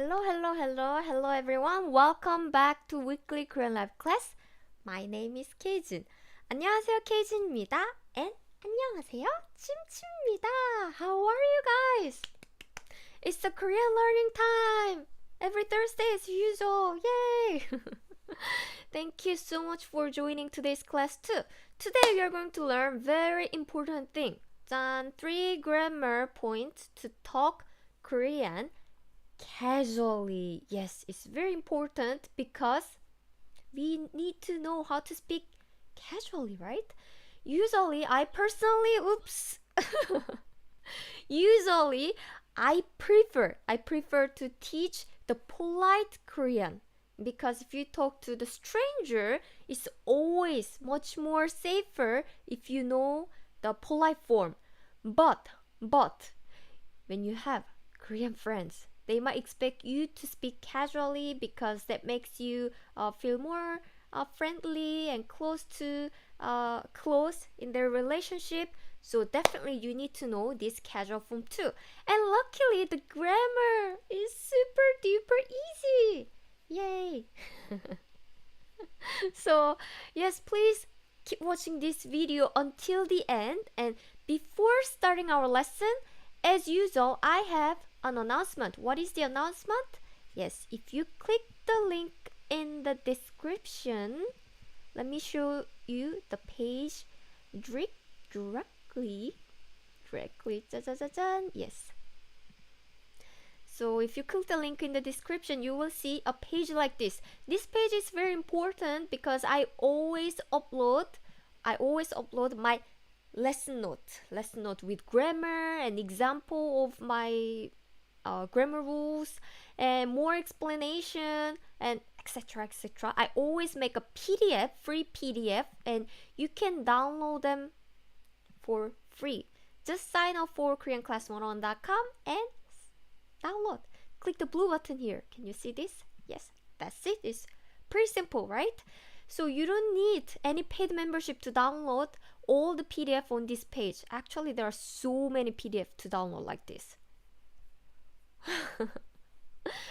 Hello everyone. Welcome back to weekly Korean Live class. My name is Keijun. 안녕하세요, Keijun입니다. And 안녕하세요, 침침입니다. How are you guys? It's the Korean learning time. Every Thursday as usual. Yay! Thank you so much for joining today's class too. Today we are going to learn very important thing. 짠, 3 grammar points to talk Korean casually. Yes, it's very important because we need to know how to speak casually, right? Usually, usually I prefer to teach the polite Korean because if you talk to the stranger, it's always much more safer if you know the polite form. But when you have Korean friends, they might expect you to speak casually because that makes you feel more friendly and close in their relationship. So definitely you need to know this casual form too. And luckily the grammar is super duper easy. Yay! So yes, please keep watching this video until the end. And before starting our lesson, as usual, I have an announcement. What is the announcement? Yes, if you click the link in the description, let me show you the page directly. Yes. So if you click the link in the description, you will see a page like this. This page is very important because I always upload my lesson note with grammar and example of my grammar rules and more explanation and etc. I always make a PDF, free PDF, and you can download them for free. Just sign up for koreanclass101.com and download. Click the blue button here. Can you see this? Yes, that's it. It's pretty simple, right? So you don't need any paid membership to download all the PDF on this page. Actually, there are so many PDF to download like this.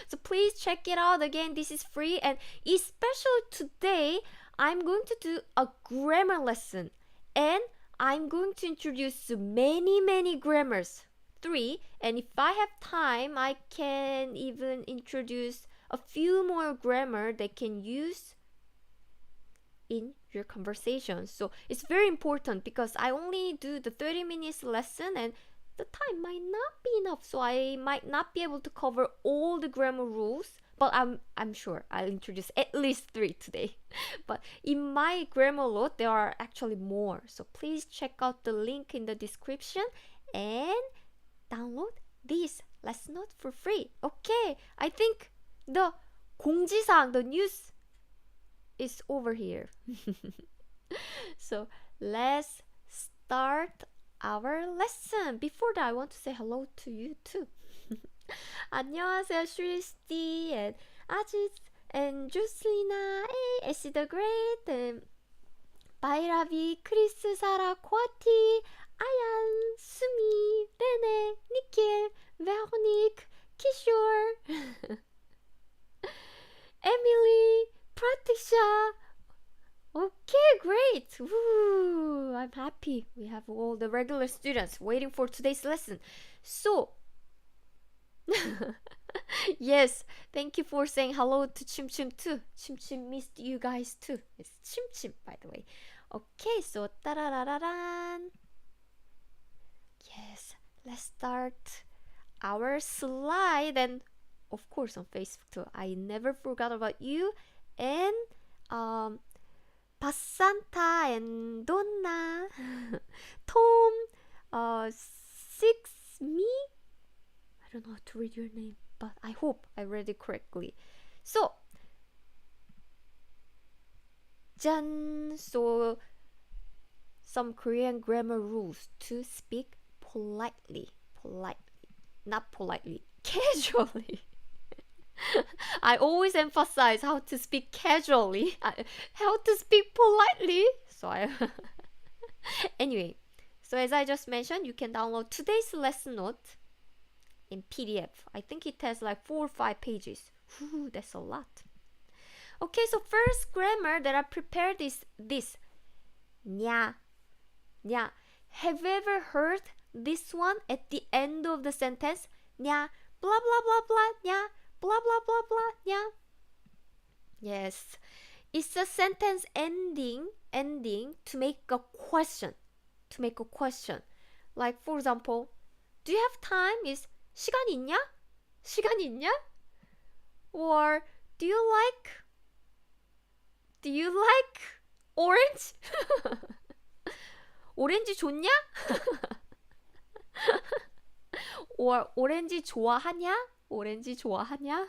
So please check it out. Again, this is free, and especially today I'm going to do a grammar lesson, and I'm going to introduce many grammars, 3, and if I have time I can even introduce a few more grammar they can use in your conversation. So it's very important because I only do the 30 minutes lesson and the time might not be enough, so I might not be able to cover all the grammar rules, but I'm sure I'll introduce at least 3 today. But in my grammar load there are actually more, so please check out the link in the description and download this lesson note for free. Okay, I think the 공지사항, the news is over here. So let's start our lesson. Before that, I want to say hello to you too. 안녕하세요, Shristi and Ajit and Juslina, Essie the Great, and Bairavi, Chris, Sarah, Kwati, Ayan, Sumi, Rene, Nikhil, Veronique, Kishore, Emily, Pratisha. Okay, great. Woo, I'm happy. We have all the regular students waiting for today's lesson. So, yes, thank you for saying hello to Chim Chim too. Chim Chim missed you guys too. It's Chim Chim, by the way. Okay, so tararararan. Yes, let's start our slide, and of course on Facebook too. I never forgot about you. And Basanta and Donna, Tom, Six Me. I don't know how to read your name, but I hope I read it correctly. So, jan. So, some Korean grammar rules to speak politely, not politely, casually. I always emphasize how to speak casually, how to speak politely. So anyway, so as I just mentioned, you can download today's lesson note in PDF. I think it has like 4 or 5 pages. Whew, that's a lot. Okay, so first grammar that I prepared is this. 냐. 냐. Have you ever heard this one at the end of the sentence? 냐. Blah blah blah blah. 냐. Blah blah blah blah. 냐. Yes. It's a sentence ending to make a question. To make a question. Like for example, do you have time? Is 시간 있냐? 시간 있냐? Or do you like orange? 오렌지 좋냐? Or 오렌지 좋아하냐? 오렌지 좋아하냐?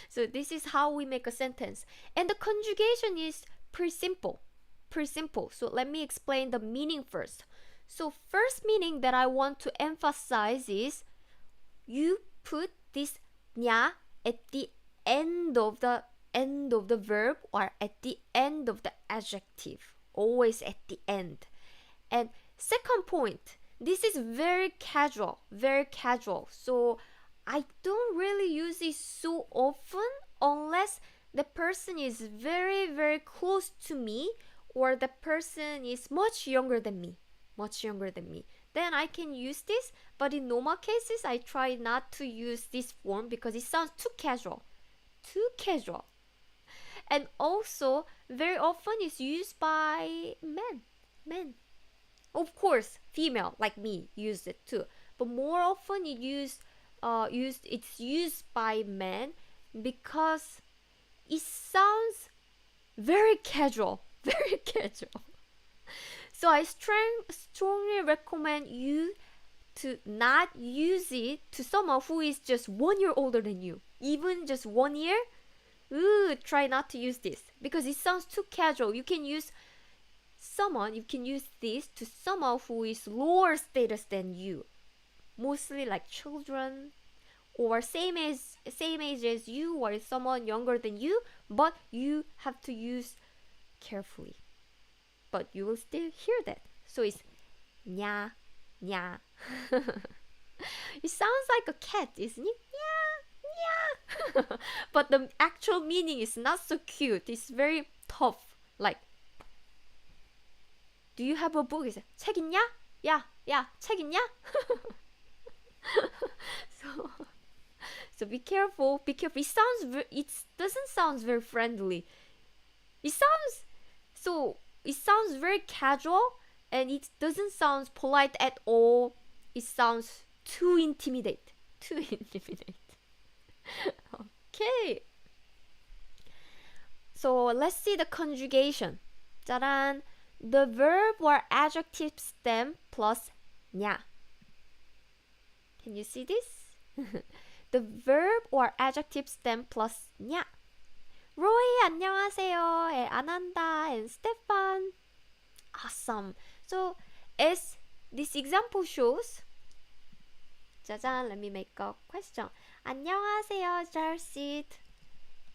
So this is how we make a sentence. And the conjugation is pretty simple. Pretty simple. So let me explain the meaning first. So first meaning that I want to emphasize is you put this 냐 at the end of the verb or at the end of the adjective. Always at the end. And second point, this is very casual. So I don't really use it so often unless the person is very, very close to me or the person is much younger than me. Then I can use this, but in normal cases, I try not to use this form because it sounds too casual. And also, very often it's used by men. Of course, female like me use it too, but more often it's used by men because it sounds very casual. So I strongly recommend you to not use it to someone who is just 1 year older than you. Even just 1 year, try not to use this because it sounds too casual. You can use this to someone who is lower status than you. Mostly like children or same age as you or someone younger than you, but you have to use carefully. But you will still hear that. So it's 냐. It sounds like a cat, isn't it? 냐. But the actual meaning is not so cute. It's very tough. Like, do you have a book? It's 책 있냐? 야, 책 있냐? So be careful. It doesn't sound very friendly. It sounds very casual and it doesn't sound polite at all. It sounds too intimidate. Okay. So let's see the conjugation. 짜란. The verb or adjective stem plus 냐. Can you see this? The verb or adjective stem plus 냐. Roy, 안녕하세요. Ananda and Stefan. Awesome. So as this example shows, 짜잔, let me make a question. 안녕하세요, Jarsid.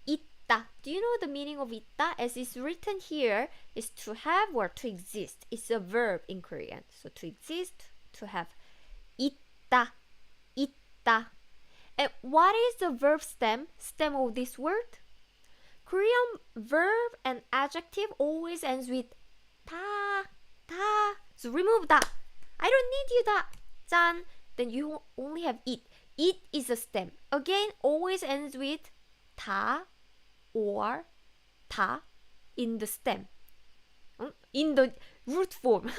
있다. Do you know the meaning of 있다? As it's written here, is to have or to exist. It's a verb in Korean. So to exist, to have. 있다. And what is the verb stem of this word? Korean verb and adjective always ends with 다. So remove 다. I don't need you 다. 짠. Then you only have it. It is a stem. Again, always ends with 다 or 다 in the stem. In the root form.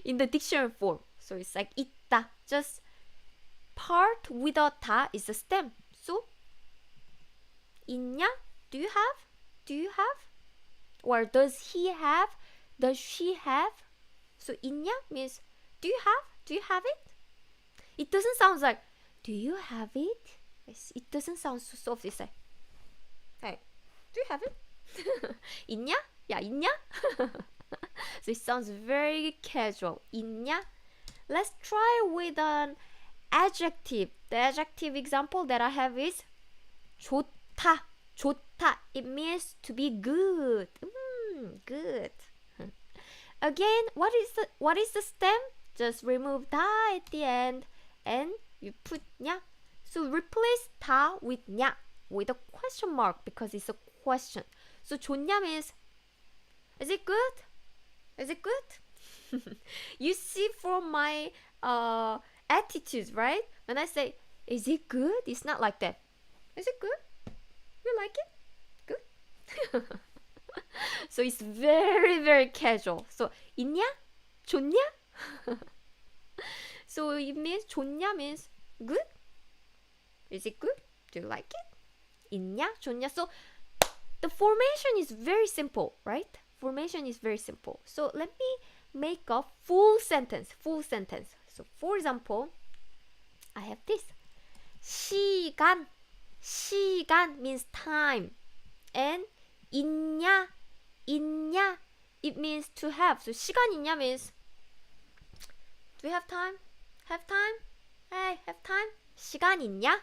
In the dictionary form. So it's like 있다. Just part without 다 is a stem. So 있냐? Do you have? Or does he have? Does she have? So 있냐 means do you have it? It doesn't sound like do you have it? It doesn't sound so soft. It's like hey, do you have it? 있냐? 야, 있냐? So it sounds very casual. 있냐? Let's try with an adjective. The adjective example that I have is 좋다. It means to be good. Good. Again, what is the stem? Just remove 다 at the end and you put 냐. So replace 다 with 냐, with a question mark because it's a question. So 좋냐 means, is it good? Is it good? You see from my attitudes, right? When I say, is it good? It's not like that. Is it good? You like it? Good? So it's very, very casual. So 있냐? 좋냐? So it means 좋냐 means good. Is it good? Do you like it? 있냐? 좋냐? So the formation is very simple, right? Formation is very simple. So let me make a full sentence. Full sentence. So for example, I have this. 시간. 시간 means time. And 있냐? 있냐? It means to have. So 시간 있냐 means, do you have time? Have time? Hey, have time? 시간 있냐?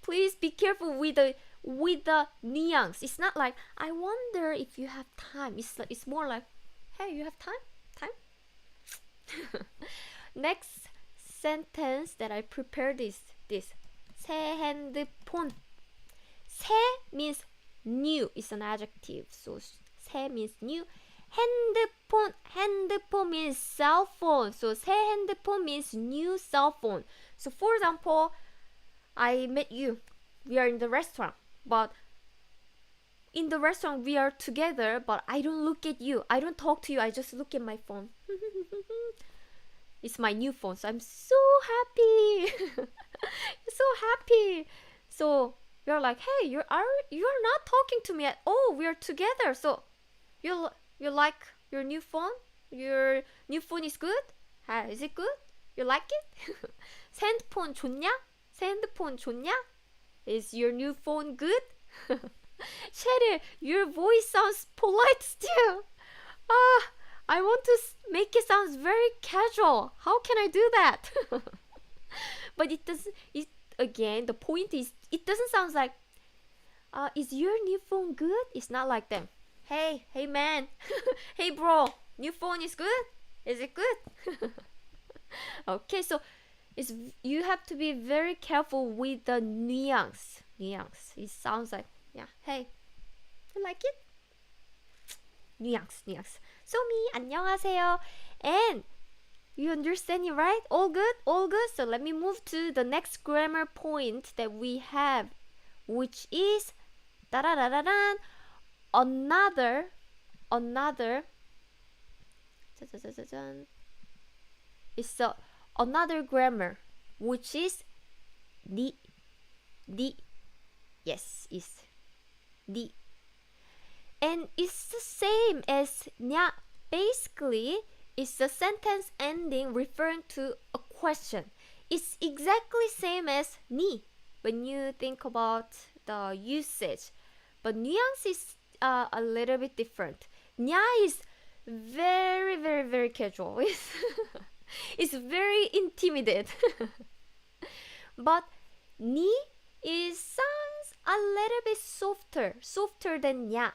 Please be careful with the nuance. It's not like, I wonder if you have time. It's more like, hey, you have time? Time? Next sentence that I prepared is this. 새 핸드폰. 새 means new. It's an adjective. So 새 means new. 핸드폰 means cell phone. So 새 핸드폰 means new cell phone. So for example, I met you. We are in the restaurant, but in the restaurant we are together, but I don't look at you. I don't talk to you. I just look at my phone. It's my new phone, so I'm so happy. So happy. So you're like, hey, you're not talking to me at all. We are together. So you like your new phone? Your new phone is good? Is it good? You like it? 새 핸드폰 좋냐? 새 핸드폰 좋냐? Is your new phone good? Cheryl, your voice sounds polite still. I want to make it sound very casual. How can I do that? But it doesn't. Again, the point is, it doesn't sound like, is your new phone good? It's not like them. Hey man. Hey bro, new phone is good? Is it good? Okay, so you have to be very careful with the nuance. It sounds like, yeah, hey, you like it? Nuance. So me, 안녕하세요. And you understand it, right? All good? So let me move to the next grammar point that we have, which is another it's another grammar, which is the yes, is the, and it's the same as 냐. Basically, it's a sentence ending referring to a question. It's exactly same as 니 when you think about the usage, but nuance is a little bit different. 냐 is very, very, very casual. It's very intimidated. But 니 sounds a little bit softer than 냐.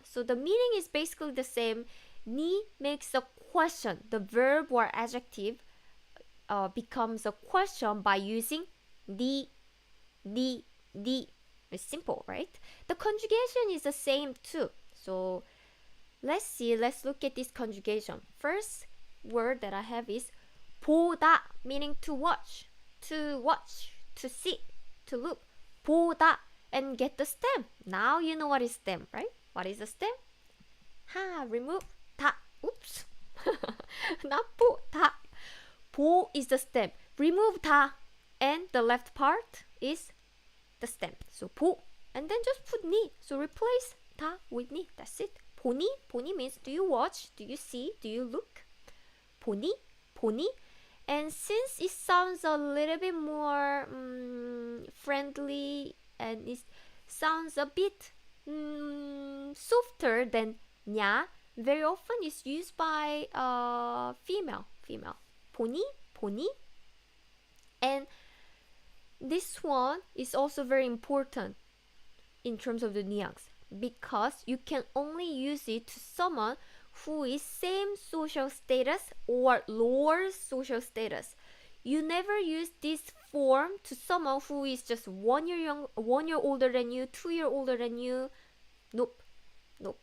So the meaning is basically the same. 니 makes a question. The verb or adjective becomes a question by using the. It's simple, right? The conjugation is the same too. So let's look at this conjugation. First word that I have is 보다, meaning to watch, to see, to look. 보다, and get the stem. Now you know what is stem, right? What is the stem? Remove 다. Oops. Not 보다. 보 is the stem. Remove 다, and the left part is the stem. So 보, and then just put 니. So replace 다 with 니. That's it. 보니 means do you watch, do you see, do you look? 보니. And since it sounds a little bit more friendly, and it sounds a bit softer than 냐, very often it's used by female. 보니. And this one is also very important in terms of the nuance, because you can only use it to someone who is same social status or lower social status. you never use this form to someone who is just 1 year older than you, 2 year older than you. Nope, nope.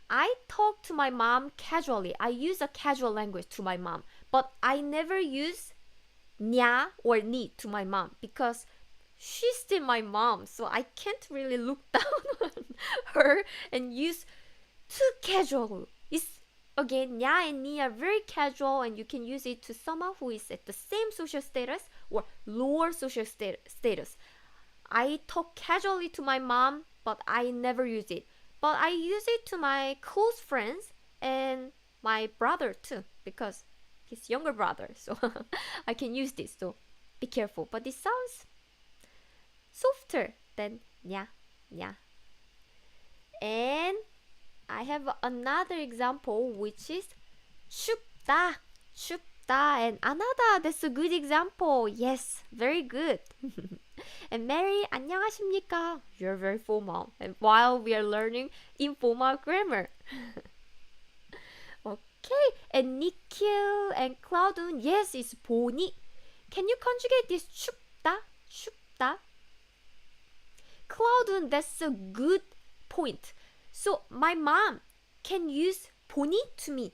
I talk to my mom casually. I use a casual language to my mom, but I never use 냐 or ni to my mom because she's still my mom, so I can't really look down on her and use too casual. It's again, 냐 and ni are very casual, and you can use it to someone who is at the same social status or lower social status. I talk casually to my mom, but I never use it. But I use it to my close friends and my brother too, because he's younger brother, so I can use this. So be careful. But it sounds softer than 냐, 냐. And I have another example, which is 춥다, 춥다. And another, that's a good example. Yes, very good. And Mary, 안녕하십니까? You're very formal. And while we are learning informal grammar. Okay, and Nikhil and Claudine, yes, it's 보니. Can you conjugate this 춥다, 춥다? Claudine, that's a good point. So my mom can use 보니 to me.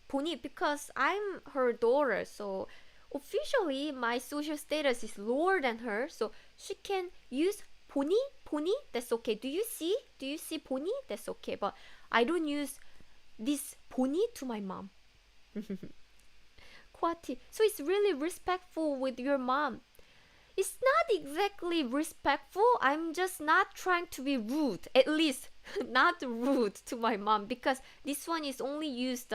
보니, because I'm her daughter, so officially my social status is lower than her, so she can use 보니, 보니, that's okay. Do you see 보니? That's okay, but I don't use this 보니 to my mom. Kwati. So it's really respectful with your mom. It's not exactly respectful. I'm just not trying to be rude. At least not rude to my mom, because this one is only used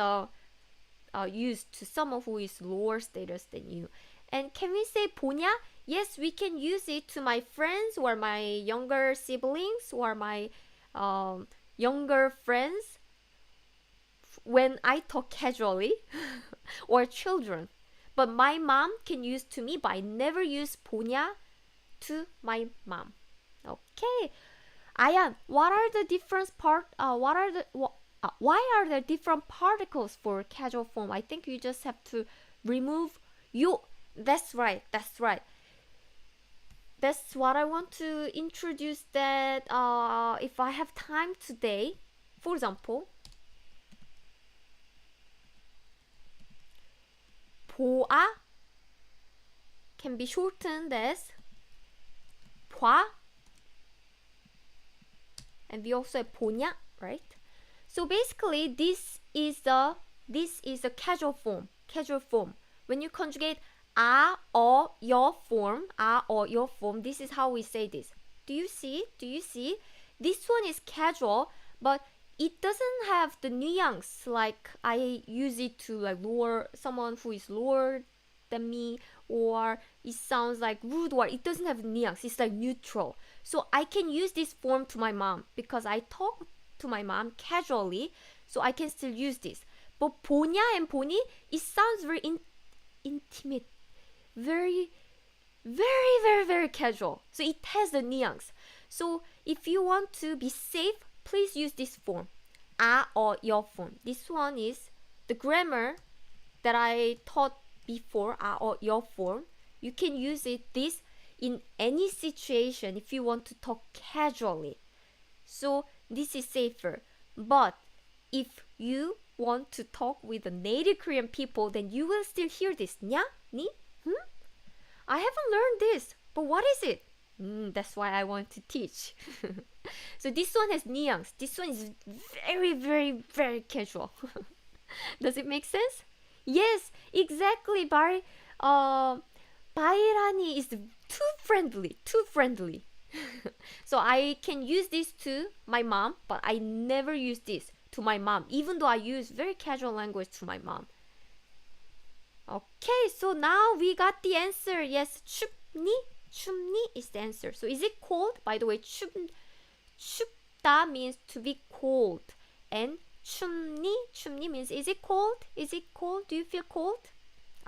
used to someone who is lower status than you. And can we say 보냐? Yes, we can use it to my friends or my younger siblings or my younger friends when I talk casually or children. But my mom can use to me, but I never use 보냐 to my mom. Okay. Ayan, what are the different why are there different particles for casual form? I think you just have to remove you. That's right. That's what I want to introduce, that if I have time today, for example, 보아 can be shortened as 봐, and we also have 보냐, right? So basically, this is a casual form. When you conjugate a or your form, this is how we say this. Do you see? This one is casual, but it doesn't have the nuance like I use it to like lower someone who is lower than me, or it sounds like rude, or it doesn't have nuance. It's like neutral. So I can use this form to my mom because I talk to my mom casually, so I can still use this. But 보냐 and 보니, it sounds very intimate, very casual. So it has the nuance. So if you want to be safe, please use this form, a or your form. This one is the grammar that I taught before, a or your form. You can use this in any situation if you want to talk casually. So this is safer. But if you want to talk with the native Korean people, then you will still hear this. 냐? ni? I haven't learned this, but what is it? That's why I want to teach. So this one has nuance. This one is very casual. Does it make sense? Yes, exactly. Bairani is too friendly. So I can use this to my mom, but I never use this to my mom, even though I use very casual language to my mom. Okay, so now we got the answer. Yes, 춥니 is the answer. So is it cold? By the way, 춥다 means to be cold, and 춥니 means is it cold? Do you feel cold?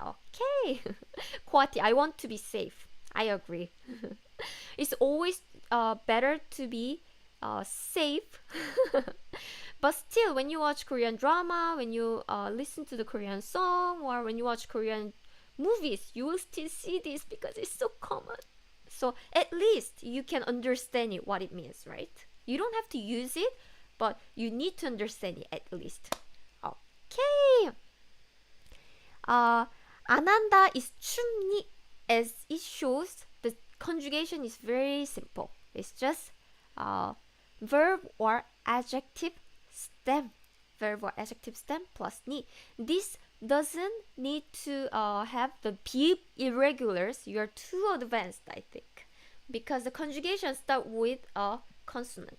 Okay. Kwati, I want to be safe. I agree. It's always better to be safe. But still, when you watch Korean drama, when you listen to the Korean song, or when you watch Korean movies, you will still see this because it's so common. So at least you can understand it, what it means, right? You don't have to use it, but you need to understand it at least. Okay. 안 한다 is 춥니. As it shows, the conjugation is very simple. It's just verb or adjective stem. Verb or adjective stem plus ni. This doesn't need to have the beep irregulars. You are too advanced, I think, because the conjugation start with a consonant.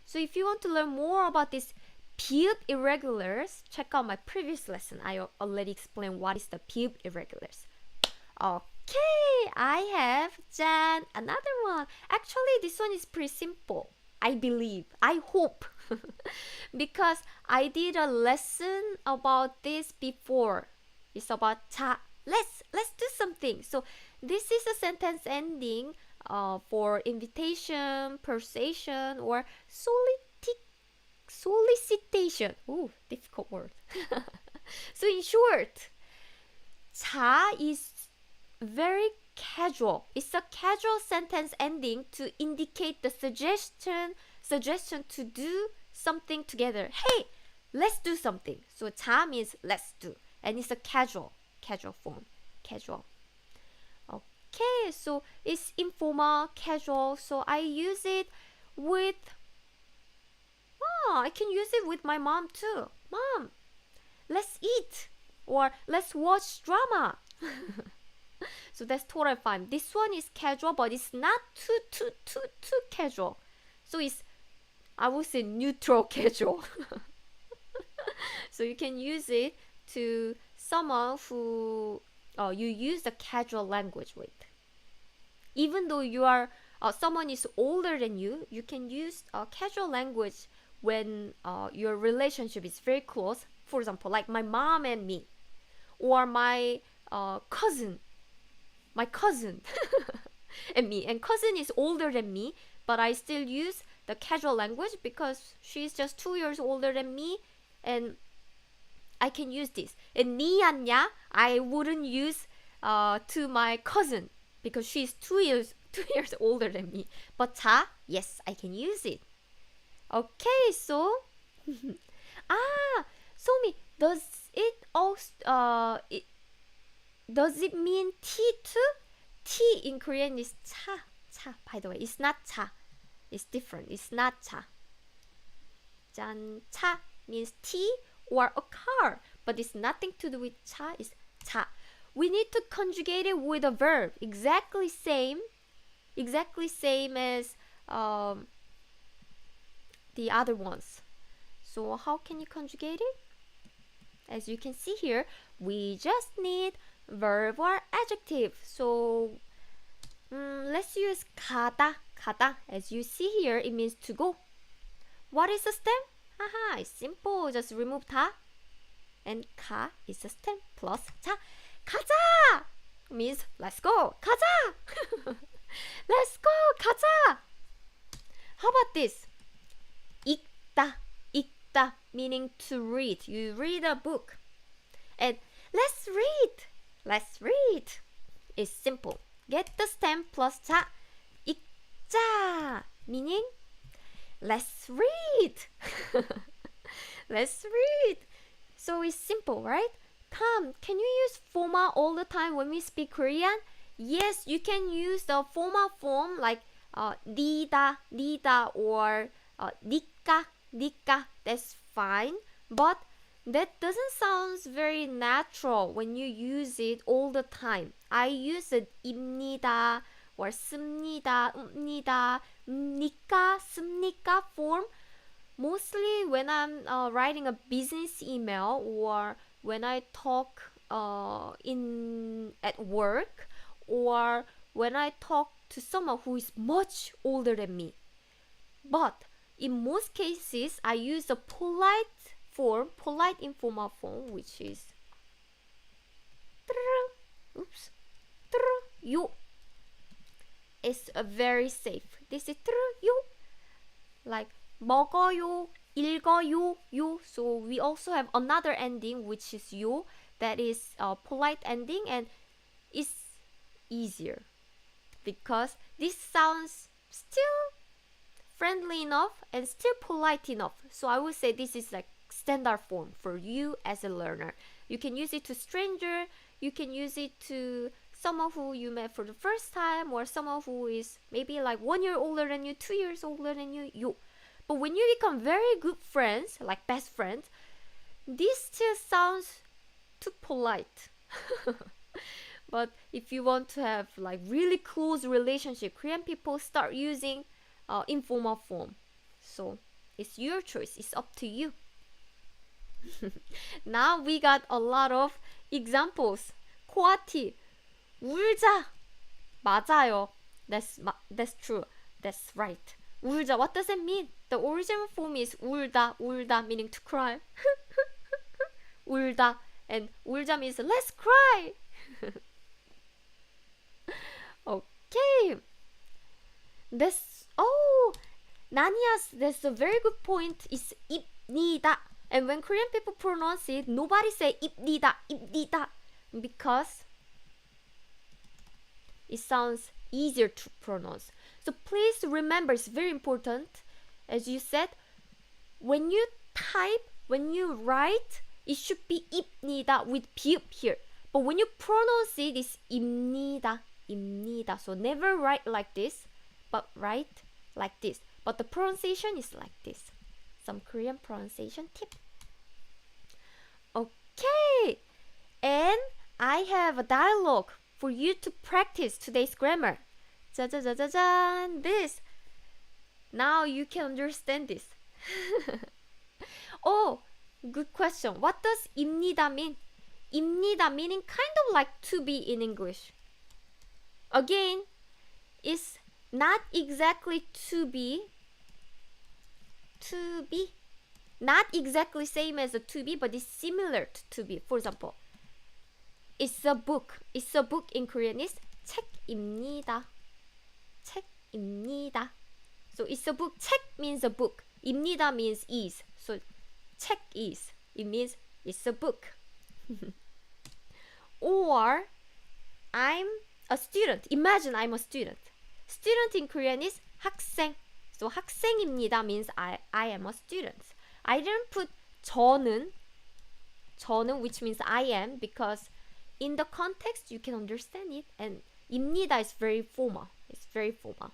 So if you want to learn more about this beep irregulars, check out my previous lesson. I already explained what is the beep irregulars. Okay, I have another one. Actually, this one is pretty simple. I believe, I hope, because I did a lesson about this before. It's about 자. Let's do something. So this is a sentence ending for invitation, persuasion, or solicitation. Ooh, difficult word. So in short, 자 is very casual. It's a casual sentence ending to indicate the suggestion to do something together. Hey, let's do something. So 자 means let's do, and it's a casual form. Casual. Okay, so it's informal, casual. So I use it with. I can use it with my mom too. Mom, let's eat, or let's watch drama. So that's totally fine. This one is casual, but it's not too casual. So it's, I would say, neutral casual. So you can use it to someone who you use the casual language with. Even though you are someone is older than you, you can use casual language when your relationship is very close. For example, like my mom and me, or my cousin and me. And cousin is older than me, but I still use the casual language because she's just 2 years older than me, and I can use this. And 니 않냐, I wouldn't use to my cousin because she's 2 years older than me. But 자, yes, I can use it. Okay, so Somi, does it also does it mean tea too? Tea in Korean is 차. By the way, it's not 차. It's different. It's not 차. 짠, 차 means tea or a car, but it's nothing to do with 차. It's 차. We need to conjugate it with a verb. Exactly same as the other ones. So how can you conjugate it? As you can see here, we just need verb or adjective. So let's use 가다. As you see here, it means to go. What is the stem? Haha, it's simple. Just remove 다, and 가 is the stem plus 자. 가자 means let's go. 가자. Let's go. 가자. How about this? 읽다 meaning to read. You read a book. And let's read. It's simple. Get the stem plus 자. 읽자 meaning let's read. Let's read. So it's simple, right? Tom, can you use formal all the time when we speak Korean? Yes, you can use the formal form like 니다 or 니까. That's fine, but that doesn't sound very natural when you use it all the time. I use it 입니다 or 씁니다, 니까, 씁니까 form mostly when I'm writing a business email or when I talk at work, or when I talk to someone who is much older than me. But in most cases, I use the polite informal form, which is 요. It's very safe. This is 요, like 먹어요, 읽어요, 요. So we also have another ending, which is 요. that is a polite ending and it's easier because this sounds still friendly enough and still polite enough. So I would say this is like standard form for you as a learner. You can use it to stranger, you can use it to someone who you met for the first time, or someone who is maybe like 1 year older than you, 2 years older than you. But when you become very good friends, like best friends, this still sounds too polite. But if you want to have like really close relationship, Korean people start using informal form. So it's your choice. It's up to you. Now we got a lot of examples. 코아티, 울자. 맞아요. That's true. That's right. 울자. What does it mean? The original form is 울다, 울다, meaning to cry. 울다. And 울자 means let's cry. Okay. Nanias, that's a very good point. It's 입니다. And when Korean people pronounce it, nobody say 입니다, 입니다, because it sounds easier to pronounce. So please remember, it's very important. As you said, when you type, when you write, it should be 입니다 with 비읍 here. But when you pronounce it, it's 입니다, 입니다. So never write like this, but write like this. But the pronunciation is like this. Some Korean pronunciation tip. Okay, and I have a dialogue for you to practice today's grammar. 짜자자자잔, this. Now you can understand this. Oh, good question. What does 입니다 mean? 입니다 meaning kind of like to be in English. Again, it's not exactly to be. Not exactly same as a to be, but it's similar to be. For example, it's a book. It's a book in Korean is 책입니다. 책입니다. So it's a book. 책 means a book. 입니다 means is. So 책 is. It means it's a book. Or I'm a student. Imagine I'm a student. Student in Korean is 학생. So 학생입니다 means I am a student. I didn't put 저는, which means I am, because in the context you can understand it, and 입니다 is very formal. It's very formal.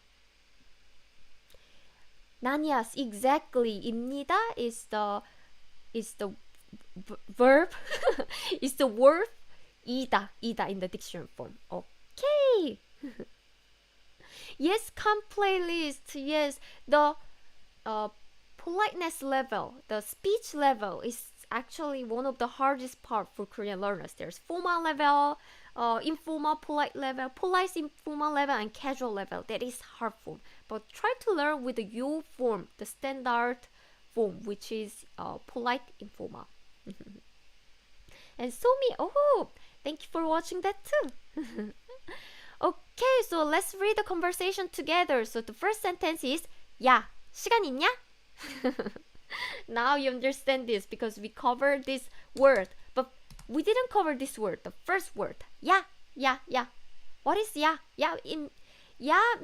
Nanias, exactly. 입니다 is the verb. It's the word 이다 in the dictionary form. Okay. Yes, come playlist. Yes, the politeness level, the speech level is actually one of the hardest part for Korean learners. There's formal level, informal, polite level, polite informal level, and casual level. That is hard form. But try to learn with your form, the standard form, which is polite informal. And Somi, oh, thank you for watching that too. Okay, so let's read the conversation together. So the first sentence is 야, 시간 있냐? Now you understand this because we covered this word, but we didn't cover this word, the first word. 야. What is 야? 야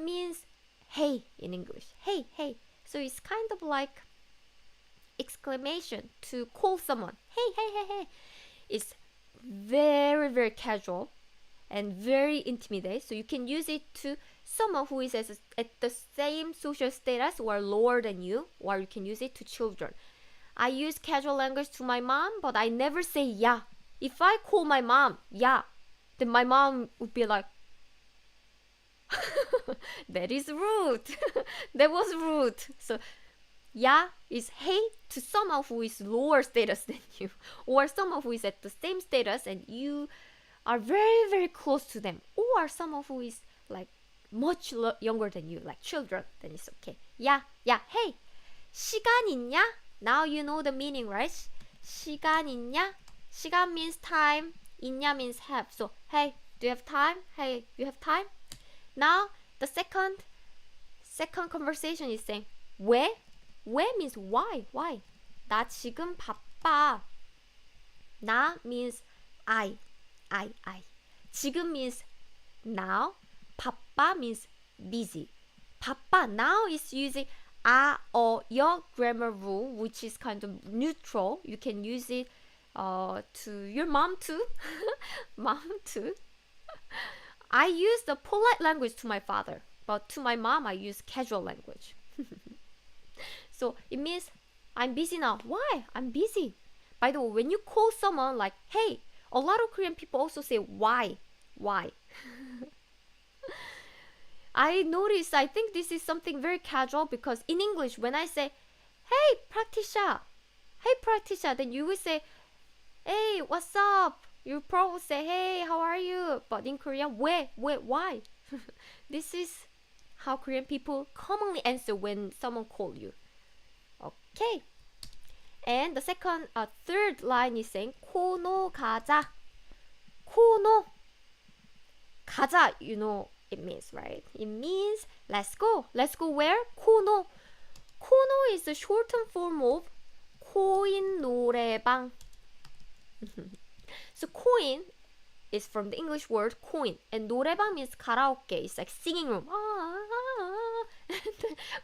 means hey in English. Hey. So it's kind of like exclamation to call someone. Hey. It's very, very casual and very intimate. So you can use it to someone who is at the same social status or lower than you, or you can use it to children. I use casual language to my mom, but I never say 야. If I call my mom 야, then my mom would be like, that is rude. That was rude. So 야 is hey to someone who is lower status than you, or someone who is at the same status and you are very, very close to them, or someone who is like much younger than you, like children, then it's okay. 야, hey, 시간 있냐? Now you know the meaning, right? 시간 있냐? 시간 means time, 있냐 means have. So, hey, do you have time? Hey, you have time? Now, the second conversation is saying, 왜? 왜 means why? 나 지금 바빠. 나 means I. 지금 means now. 바빠 means busy. 바빠 now is using your grammar rule, which is kind of neutral. You can use it to your mom too. Mom too. I use the polite language to my father, but to my mom I use casual language. So it means I'm busy now. Why? I'm busy. By the way, when you call someone like, hey, a lot of Korean people also say why. I noticed, I think this is something very casual because in English, when I say, hey, practitioner, then you will say, hey, what's up? You probably say, hey, how are you? But in Korean, why? This is how Korean people commonly answer when someone calls you. Okay. And the third line is saying, 코노 가자. 코노 가자, you know it means, right? It means let's go. Let's go where? 코노. 코노 is the shortened form of 코인 노래방. So coin is from the English word coin, and 노래방 means karaoke. It's like singing room.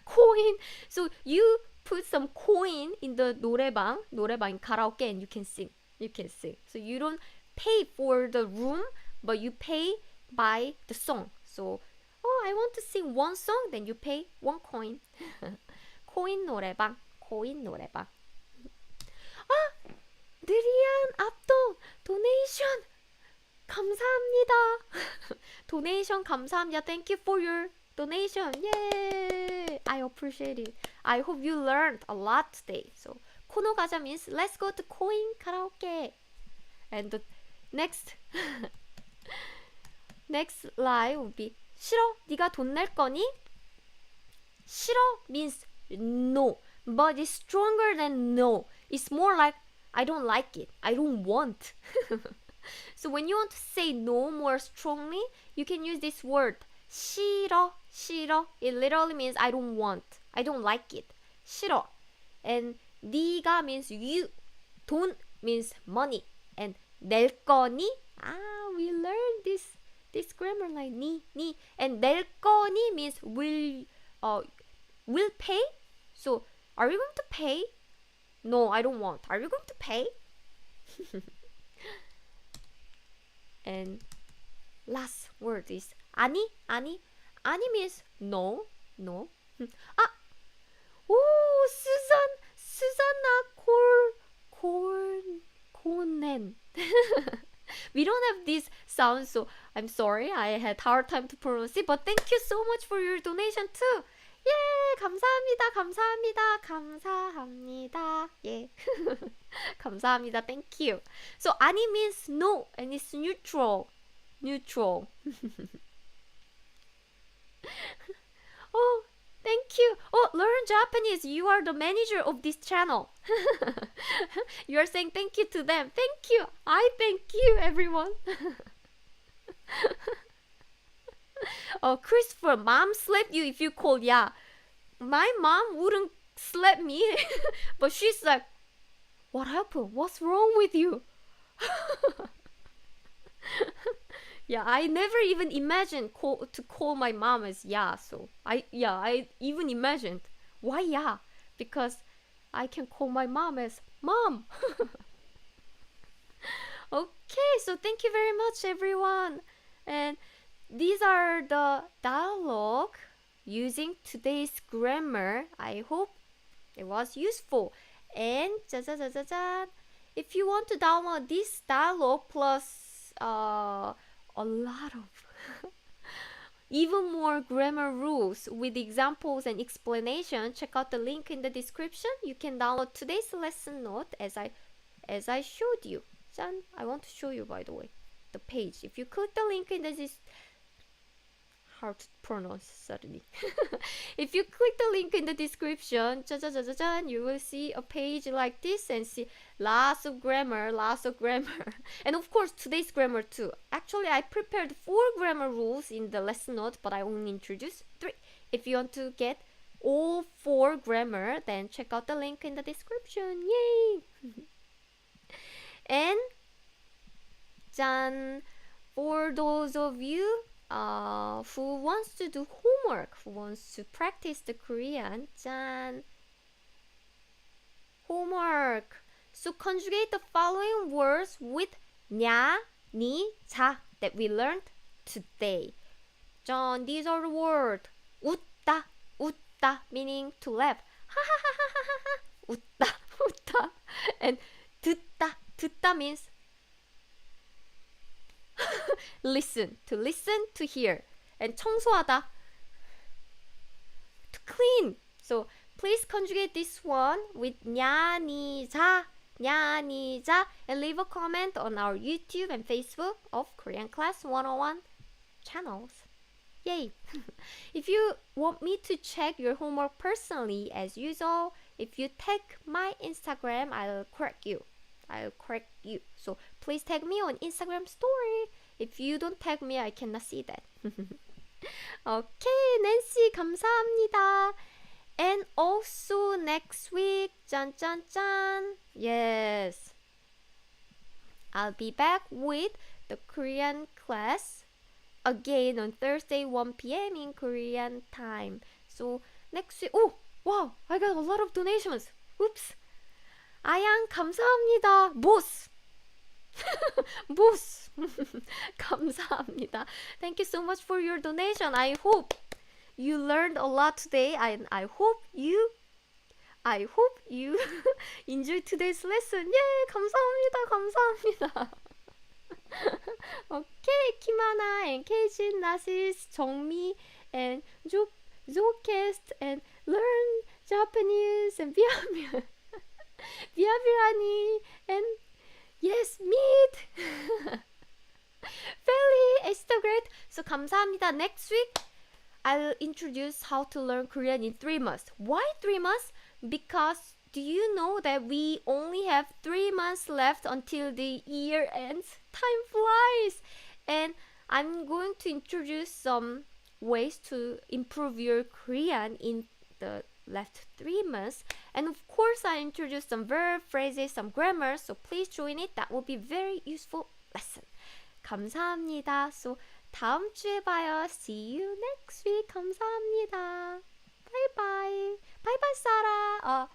coin. So you put some coin in the 노래방 in karaoke, and you can sing. So you don't pay for the room, but you pay by the song. So, I want to sing one song, then you pay 1 coin. 코인 노래방. 느리안 압동 도네이션 감사합니다. 도네이션 감사합니다. Thank you for your donation. Yay! I appreciate it. I hope you learned a lot today. So 코노 가자 means let's go to 코인 karaoke. And the next line would be 싫어? 네가 돈 낼 거니? 싫어 means no, but it's stronger than no. It's more like I don't like it. I don't want. So when you want to say no more strongly, you can use this word 싫어. It literally means I don't want. I don't like it. 싫어. And 네가 means you. 돈 means money. And 낼 거니? We learned this grammar line. 니. And 낼 거니 means will pay. So are you going to pay? No, I don't want. Are you going to pay? And last word is 아니. 아니 means no. 수산나 고넨. We don't have this sound, so I'm sorry. I had hard time to pronounce it, but thank you so much for your donation too. 예, 감사합니다. 예. 감사합니다. Thank you. So 아니 means no, and it's neutral. Oh, thank you. Oh, learn Japanese. You are the manager of this channel. You are saying thank you to them. Thank you. I thank you, everyone. Christopher, mom slapped you if you called yeah. My mom wouldn't slap me, but she's like, what happened? What's wrong with you? Yeah, I never even imagined to call my mom as yeah. So I even imagined why yeah, because I can call my mom as mom. Okay, so thank you very much, everyone. And these are the dialogue using today's grammar. I hope it was useful. And if you want to download this dialogue plus a lot of even more grammar rules with examples and explanation, check out the link in the description. You can download today's lesson note as I showed you. I want to show you, by the way, the page. If you click the link in the hard to pronounce suddenly. If you click the link in the description, you will see a page like this and see lots of grammar. And of course, today's grammar too. Actually, I prepared 4 grammar rules in the lesson note, but I only introduced 3. If you want to get all 4 grammar, then check out the link in the description. Yay! And 짠. For those of you who wants to do homework, who wants to practice the Korean, 짠. Homework. So conjugate the following words with 냐, 니, 자 that we learned today. John, these are the words. 웃다, 웃다 meaning to laugh. 하하하하하하. 웃다, 웃다. And 듣다, 듣다 means listen, to hear. And 청소하다, to clean. So please conjugate this one with 냐, 니, 자, 냐, 니, 자, and leave a comment on our YouTube and Facebook of Korean Class 101 channels. Yay! If you want me to check your homework personally, as usual, if you tag my Instagram, I'll correct you. So please tag me on Instagram story. If you don't tag me, I cannot see that. Okay, Nancy, 감사합니다. And also next week, 짠짠짠. Yes, I'll be back with the Korean class again on Thursday 1 p.m. in Korean time. So next week, oh wow, I got a lot of donations. Oops. 아양 감사합니다. 보스. 보스. 감사합니다. Thank you so much for your donation. I hope you learned a lot today, and I hope you enjoyed today's lesson. 예, 감사합니다. Okay, Kimana and Keijin, Nasis, Jongmi, and Zocast, and learn Japanese, and Biabirani, and yes, meet. Feli, it's so great. So 감사합니다. Next week, I'll introduce how to learn Korean in 3 months. Why 3 months? Because do you know that we only have 3 months left until the year ends? Time flies. And I'm going to introduce some ways to improve your Korean in the left 3 months. And of course, I introduced some verb, phrases, some grammar. So please join it. That will be very useful lesson. 감사합니다. So 다음 주에 봐요. See you next week. 감사합니다. 바이바이. 바이바이 사라.